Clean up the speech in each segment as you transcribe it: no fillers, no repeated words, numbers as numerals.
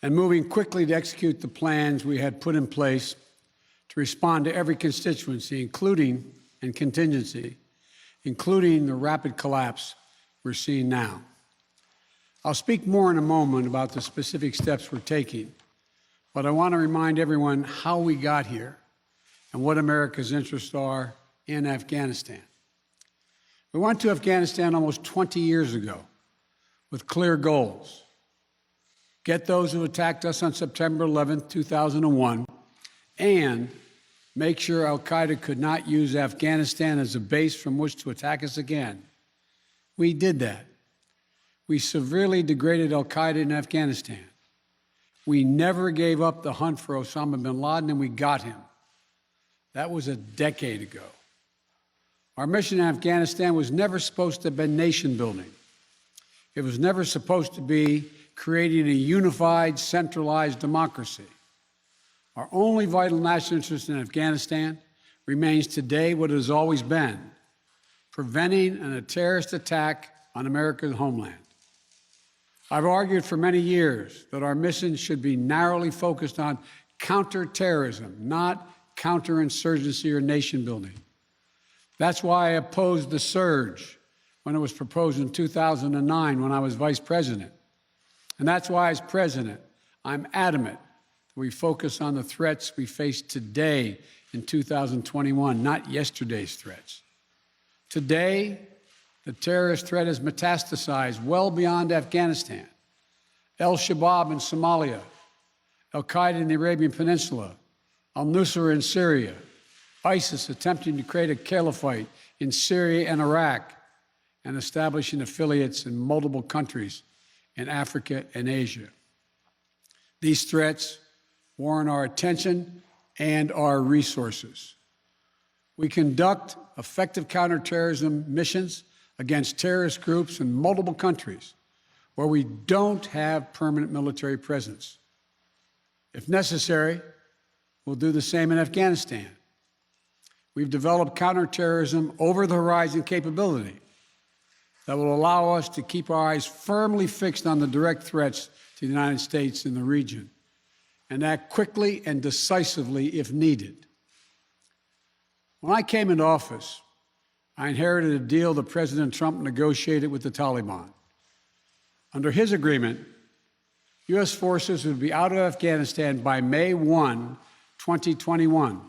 and moving quickly to execute the plans we had put in place to respond to every constituency, including and contingency, including the rapid collapse we're seeing now. I'll speak more in a moment about the specific steps we're taking, but I want to remind everyone how we got here and what America's interests are in Afghanistan. We went to Afghanistan almost 20 years ago with clear goals. Get those who attacked us on September 11, 2001, and make sure al-Qaeda could not use Afghanistan as a base from which to attack us again. We did that. We severely degraded al-Qaeda in Afghanistan. We never gave up the hunt for Osama bin Laden, and we got him. That was a decade ago. Our mission in Afghanistan was never supposed to have been nation building. It was never supposed to be creating a unified, centralized democracy. Our only vital national interest in Afghanistan remains today what it has always been: preventing a terrorist attack on America's homeland. I've argued for many years that our mission should be narrowly focused on counterterrorism, not counterinsurgency or nation building. That's why I opposed the surge when it was proposed in 2009 when I was vice president. And that's why, as president, I'm adamant that we focus on the threats we face today in 2021, not yesterday's threats. Today, the terrorist threat has metastasized well beyond Afghanistan. Al-Shabaab in Somalia, al-Qaeda in the Arabian Peninsula, al-Nusra in Syria, ISIS attempting to create a caliphate in Syria and Iraq, and establishing affiliates in multiple countries in Africa and Asia. These threats warrant our attention and our resources. We conduct effective counterterrorism missions against terrorist groups in multiple countries where we don't have permanent military presence. If necessary, we'll do the same in Afghanistan. We've developed counterterrorism over-the-horizon capability that will allow us to keep our eyes firmly fixed on the direct threats to the United States and the region, and act quickly and decisively if needed. When I came into office, I inherited a deal that President Trump negotiated with the Taliban. Under his agreement, U.S. forces would be out of Afghanistan by May 1, 2021,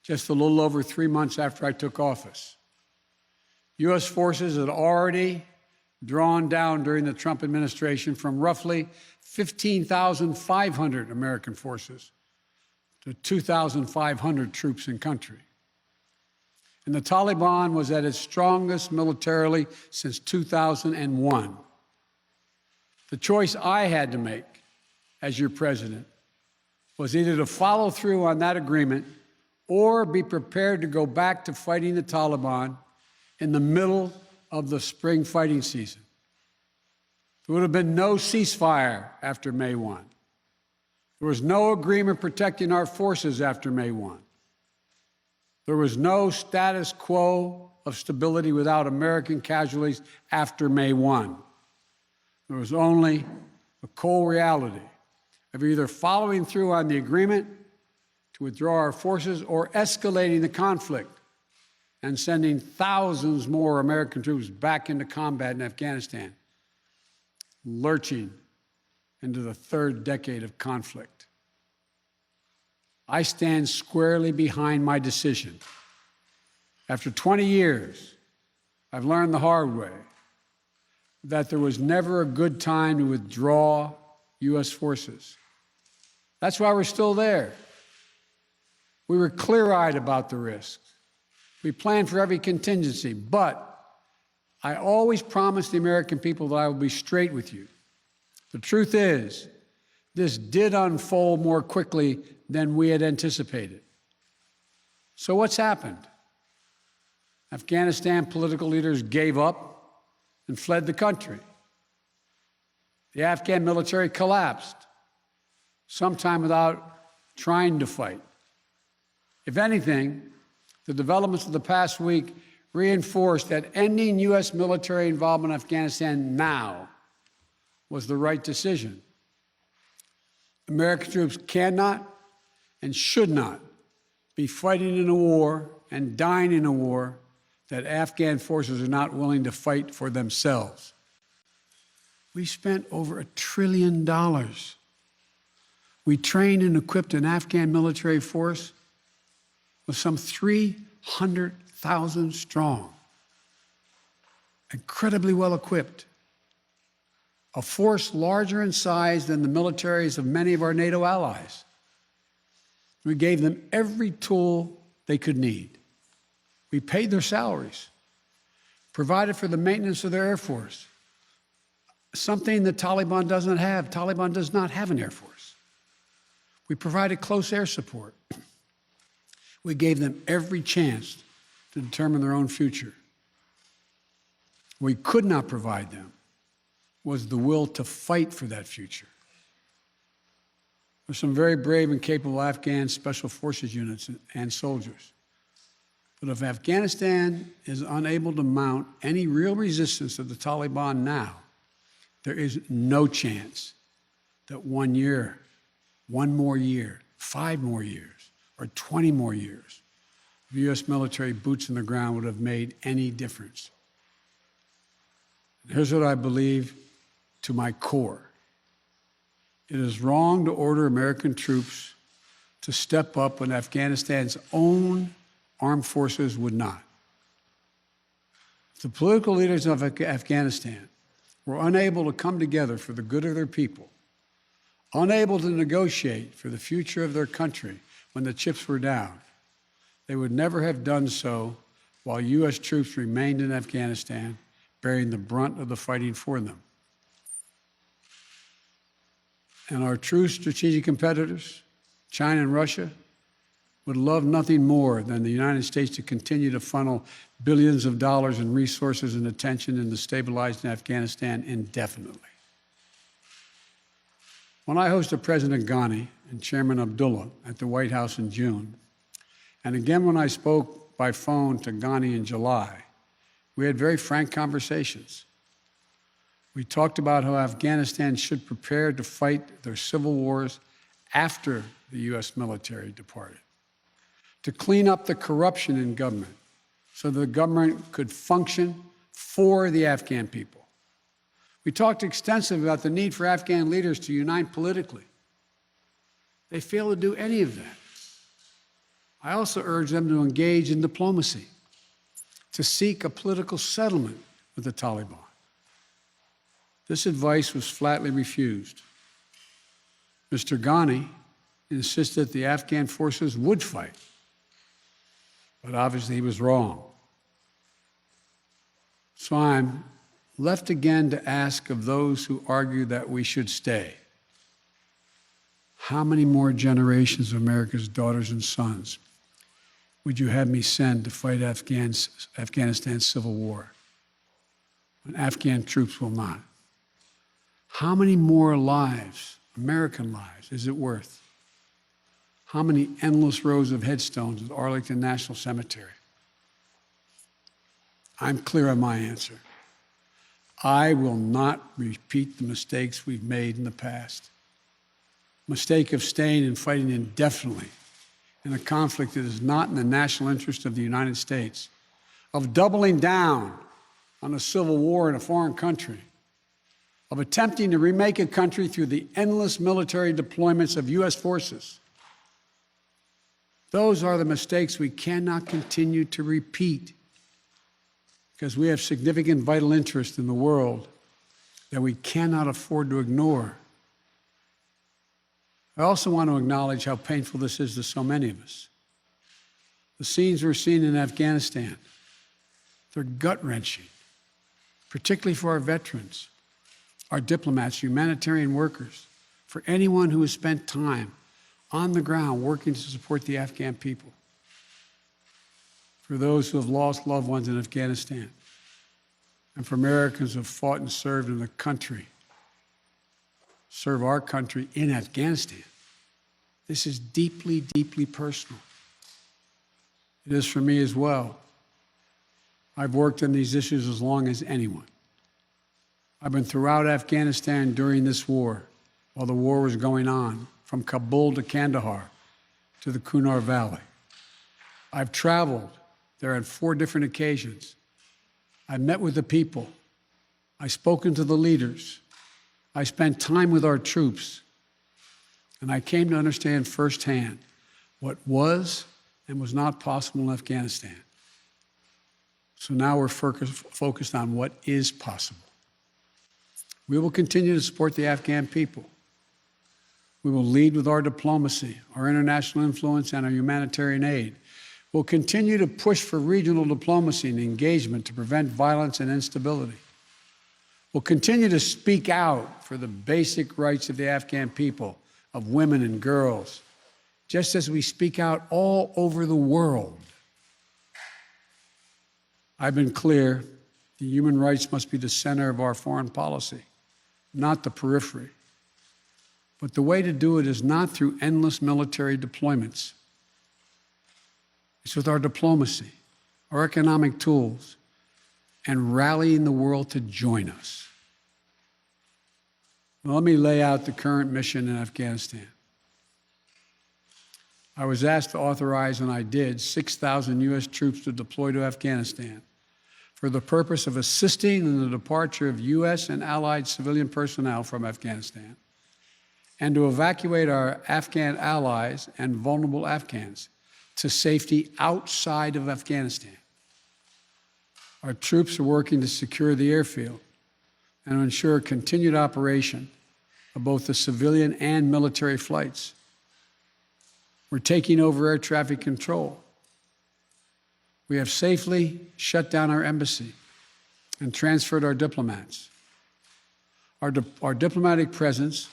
just a little over 3 months after I took office. U.S. forces had already drawn down during the Trump administration from roughly 15,500 American forces to 2,500 troops in country. And the Taliban was at its strongest militarily since 2001. The choice I had to make as your president was either to follow through on that agreement or be prepared to go back to fighting the Taliban in the middle of the spring fighting season. There would have been no ceasefire after May 1. There was no agreement protecting our forces after May 1. There was no status quo of stability without American casualties after May 1. There was only a cold reality of either following through on the agreement to withdraw our forces or escalating the conflict and sending thousands more American troops back into combat in Afghanistan, lurching into the third decade of conflict. I stand squarely behind my decision. After 20 years, I've learned the hard way that there was never a good time to withdraw U.S. forces. That's why we're still there. We were clear-eyed about the risks. We planned for every contingency, but I always promised the American people that I would be straight with you. The truth is, this did unfold more quickly than we had anticipated. So what's happened? Afghanistan political leaders gave up and fled the country. The Afghan military collapsed, sometime without trying to fight. If anything, the developments of the past week reinforced that ending U.S. military involvement in Afghanistan now was the right decision. American troops cannot and should not be fighting in a war and dying in a war that Afghan forces are not willing to fight for themselves. We spent over $1 trillion. We trained and equipped an Afghan military force with some 300,000 strong, incredibly well equipped, a force larger in size than the militaries of many of our NATO allies. We gave them every tool they could need. We paid their salaries, provided for the maintenance of their Air Force, something the Taliban doesn't have. Taliban does not have an Air Force. We provided close air support. We gave them every chance to determine their own future. We could not provide them was the will to fight for that future. There's some very brave and capable Afghan special forces units and soldiers. But if Afghanistan is unable to mount any real resistance to the Taliban now, there is no chance that 1 year, 1 more year, 5 more years, or 20 more years of U.S. military boots on the ground would have made any difference. Here's what I believe to my core. It is wrong to order American troops to step up when Afghanistan's own armed forces would not. If the political leaders of Afghanistan were unable to come together for the good of their people, unable to negotiate for the future of their country when the chips were down, they would never have done so while U.S. troops remained in Afghanistan, bearing the brunt of the fighting for them. And our true strategic competitors, China and Russia, would love nothing more than the United States to continue to funnel billions of dollars in resources and attention into stabilizing Afghanistan indefinitely. When I hosted President Ghani and Chairman Abdullah at the White House in June, and again when I spoke by phone to Ghani in July, we had very frank conversations. We talked about how Afghanistan should prepare to fight their civil wars after the U.S. military departed, to clean up the corruption in government so the government could function for the Afghan people. We talked extensively about the need for Afghan leaders to unite politically. They fail to do any of that. I also urge them to engage in diplomacy, to seek a political settlement with the Taliban. This advice was flatly refused. Mr. Ghani insisted that the Afghan forces would fight, but obviously he was wrong. So I'm left again to ask of those who argue that we should stay, how many more generations of America's daughters and sons would you have me send to fight Afghanistan's civil war when Afghan troops will not? How many more lives, American lives, is it worth? How many endless rows of headstones at Arlington National Cemetery? I'm clear on my answer. I will not repeat the mistakes we've made in the past. Mistake of staying and fighting indefinitely in a conflict that is not in the national interest of the United States, of doubling down on a civil war in a foreign country, of attempting to remake a country through the endless military deployments of U.S. forces. Those are the mistakes we cannot continue to repeat because we have significant vital interest in the world that we cannot afford to ignore. I also want to acknowledge how painful this is to so many of us. The scenes we're seeing in Afghanistan, they're gut-wrenching, particularly for our veterans, our diplomats, humanitarian workers, for anyone who has spent time on the ground working to support the Afghan people, for those who have lost loved ones in Afghanistan, and for Americans who have fought and served in the country, serve our country in Afghanistan. This is deeply, deeply personal. It is for me as well. I've worked on these issues as long as anyone. I've been throughout Afghanistan during this war, while the war was going on, from Kabul to Kandahar to the Kunar Valley. I've traveled there on 4 different occasions. I met with the people. I've spoken to the leaders. I spent time with our troops. And I came to understand firsthand what was and was not possible in Afghanistan. So now we're focused on what is possible. We will continue to support the Afghan people. We will lead with our diplomacy, our international influence, and our humanitarian aid. We'll continue to push for regional diplomacy and engagement to prevent violence and instability. We'll continue to speak out for the basic rights of the Afghan people, of women and girls, just as we speak out all over the world. I've been clear, the human rights must be the center of our foreign policy, not the periphery. But the way to do it is not through endless military deployments. It's with our diplomacy, our economic tools, and rallying the world to join us. Now, let me lay out the current mission in Afghanistan. I was asked to authorize, and I did, 6,000 U.S. troops to deploy to Afghanistan for the purpose of assisting in the departure of U.S. and allied civilian personnel from Afghanistan, and to evacuate our Afghan allies and vulnerable Afghans to safety outside of Afghanistan. Our troops are working to secure the airfield and to ensure continued operation of both the civilian and military flights. We're taking over air traffic control. We have safely shut down our embassy and transferred our diplomats. Our diplomatic presence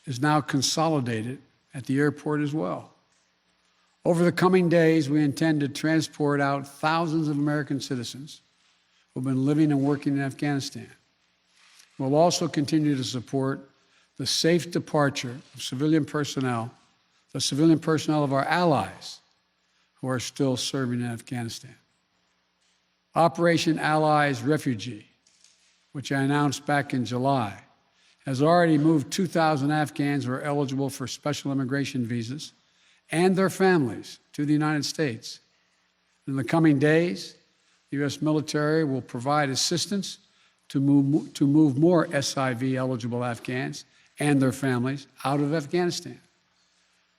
is now consolidated at the airport as well. Over the coming days, we intend to transport out thousands of American citizens who have been living and working in Afghanistan. We'll also continue to support the safe departure of civilian personnel, the civilian personnel of our allies who are still serving in Afghanistan. Operation Allies Refugee, which I announced back in July, has already moved 2,000 Afghans who are eligible for special immigration visas and their families to the United States. In the coming days, the U.S. military will provide assistance to move more SIV-eligible Afghans and their families out of Afghanistan.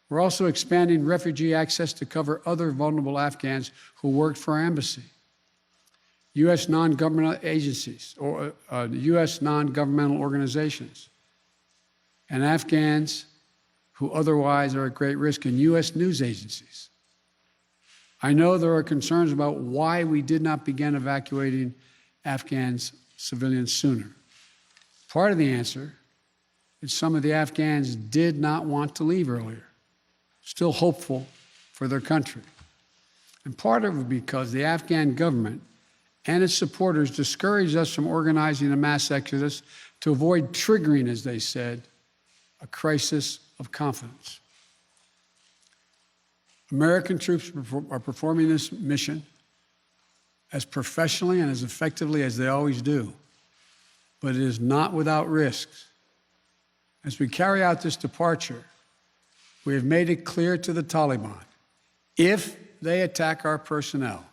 We're also expanding refugee access to cover other vulnerable Afghans who worked for our embassy. U.S. non-governmental agencies, or U.S. non-governmental organizations, and Afghans who otherwise are at great risk, in U.S. news agencies. I know there are concerns about why we did not begin evacuating Afghans civilians sooner. Part of the answer is some of the Afghans did not want to leave earlier, still hopeful for their country. And part of it because the Afghan government and its supporters discouraged us from organizing a mass exodus to avoid triggering, as they said, a crisis of confidence. American troops are performing this mission as professionally and as effectively as they always do, but it is not without risks. As we carry out this departure, we have made it clear to the Taliban, if they attack our personnel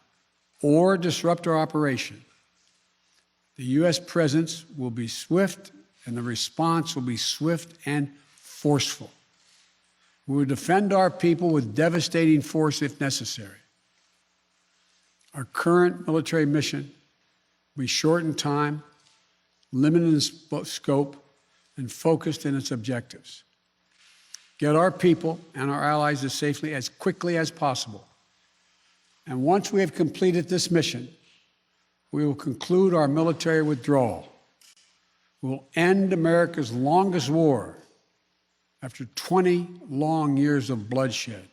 or disrupt our operation, the U.S. presence will be swift and the response will be swift and forceful. We will defend our people with devastating force if necessary. Our current military mission will be short in time, limited in scope, and focused in its objectives. Get our people and our allies as safely as quickly as possible. And once we have completed this mission, we will conclude our military withdrawal. We will end America's longest war after 20 long years of bloodshed.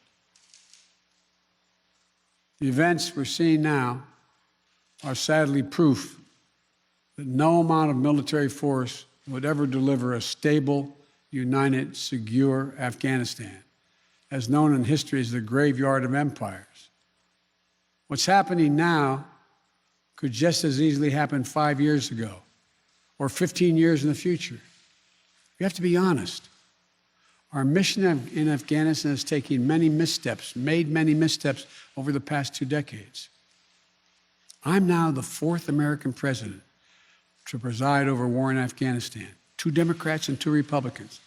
The events we're seeing now are sadly proof that no amount of military force would ever deliver a stable, united, secure Afghanistan, as known in history as the graveyard of empires. What's happening now could just as easily happen 5 years ago or 15 years in the future. You have to be honest. Our mission in Afghanistan is taking made many missteps over the past 2 decades. I'm now the 4th American president to preside over war in Afghanistan, 2 Democrats and 2 Republicans.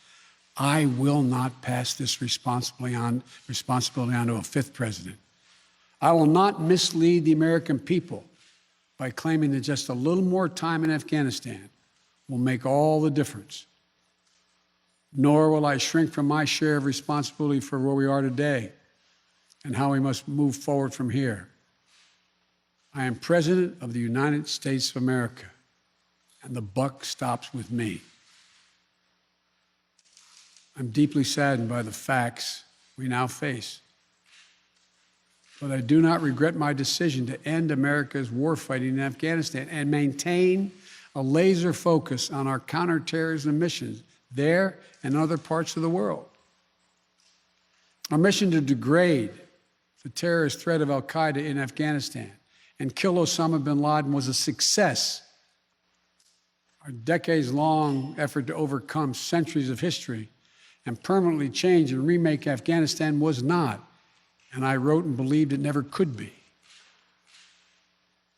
I will not pass this responsibility on to a 5th president. I will not mislead the American people by claiming that just a little more time in Afghanistan will make all the difference. Nor will I shrink from my share of responsibility for where we are today and how we must move forward from here. I am President of the United States of America, and the buck stops with me. I'm deeply saddened by the facts we now face, but I do not regret my decision to end America's warfighting in Afghanistan and maintain a laser focus on our counterterrorism missions there and other parts of the world. Our mission to degrade the terrorist threat of al-Qaeda in Afghanistan and kill Osama bin Laden was a success. Our decades-long effort to overcome centuries of history and permanently change and remake Afghanistan was not, and I wrote and believed it never could be.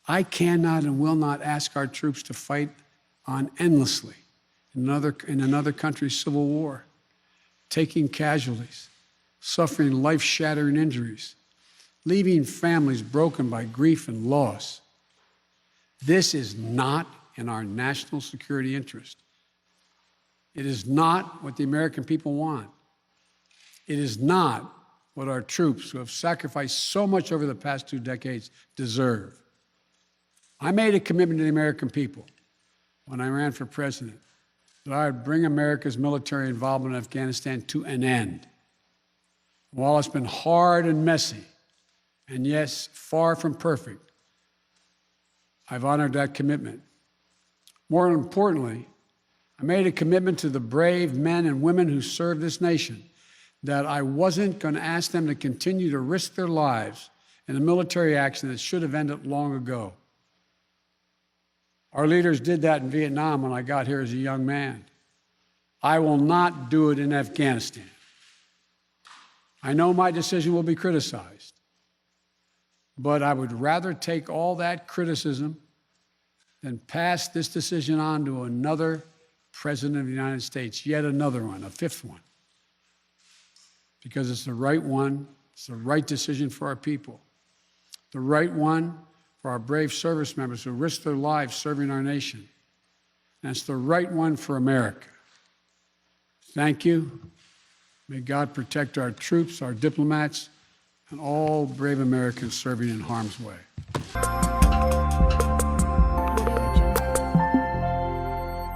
I cannot and will not ask our troops to fight on endlessly in another country's civil war, taking casualties, suffering life-shattering injuries, leaving families broken by grief and loss. This is not in our national security interest. It is not what the American people want. It is not what our troops, who have sacrificed so much over the past 2 decades, deserve. I made a commitment to the American people when I ran for president that I would bring America's military involvement in Afghanistan to an end. While it's been hard and messy, and yes, far from perfect, I've honored that commitment. More importantly, I made a commitment to the brave men and women who serve this nation that I wasn't going to ask them to continue to risk their lives in a military action that should have ended long ago. Our leaders did that in Vietnam when I got here as a young man. I will not do it in Afghanistan. I know my decision will be criticized, but I would rather take all that criticism than pass this decision on to another president of the United States, yet another one, a 5th one, because it's the right one, it's the right decision for our people, the right one for our brave service members who risk their lives serving our nation, and it's the right one for America. Thank you. May God protect our troops, our diplomats, and all brave Americans serving in harm's way.